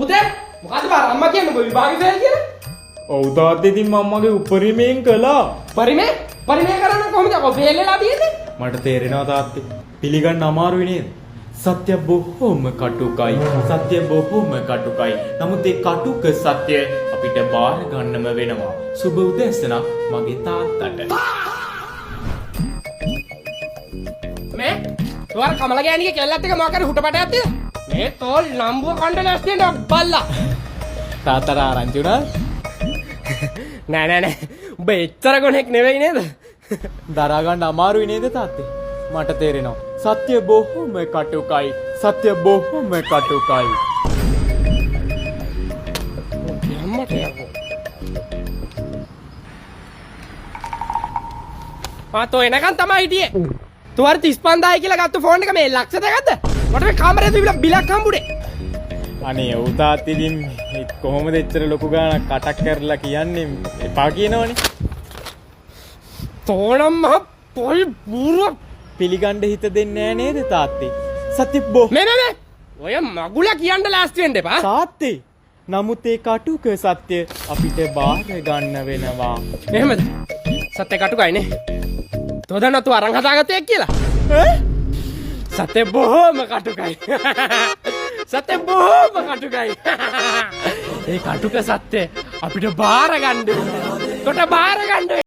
පුතේ මොකද බාර අම්මා කියන්නේ ඔබ විභාගෙ ෆේල් කියලා? ඔව් තාත්තේ ඉතින් මම්මගේ උපරිමයෙන් කළා. පරිමේ කරන්න කොහොමද ඔබ ෆේල් වෙලා තියෙන්නේ? මට තේරෙනවා තාත්තේ. පිළිගන්න අමාරුයි නේද? සත්‍ය බොහොම කටුකයි. සත්‍ය බොහොම කටුකයි. නමුත් ඒ කටුක සත්‍ය අපිට බාර ගන්නම වෙනවා. සුබ උදෑසනක් මගේ තාත්තට. මේ තෝර කමල ගෑණිගේ කෙල්ලත් එක මොකද හුටපටයක් තියද? මේ තෝල් නම්බුව කණ්ඩ ලැස්ති වෙන බල්ලා. තාත්තට ආරංචි වුණා. නෑ උඹ එච්චර ගොනෙක් නෙවෙයි නේද? දරා ගන්න අමාරුයි නේද තාත්තේ? මට තේරෙනවා. සත්‍ය බොහොම කටුකයි. සත්‍ය බොහොම කටුකයි. අම්මට යකෝ. තෝ එනකන් තමයි හිටියේ. තෝ අර 35000 කියලා ගත්ත ෆෝන් එක මේ ලක්ෂ දෙකක්ද? මට මේ කාමරේ තිබිලා බිලක් හම්බුනේ. අනේ ඔව් තාත්තේ ඉතින් කොහොමද එච්චර ලොකු ගාණක් කටක් කරලා කියන්නේ එපා කියනවනේ. තෝනම් මහ පොල් බුරුව පිළිගන්න හිත දෙන්නේ නෑ නේද තාත්තේ? සත්‍ය බොහොම මේ ඔය මගුල කියන්න ලෑස්ති වෙන්න එපා. තාත්තේ නමුත් ඒ කටුක සත්‍ය අපිට බාර ගන්න වෙනවා. එහෙමද? සත්‍ය කටුකයිනේ. තෝ දන්නවද තු අරන් හදාගත්තේ කියලා? සත්‍ය බොහොම කටුකයි. සත්‍ය බොහොම කටුකයි. ඒ කටුක සත්‍ය අපිට බාර ගන්න. කොට බාර ගන්න.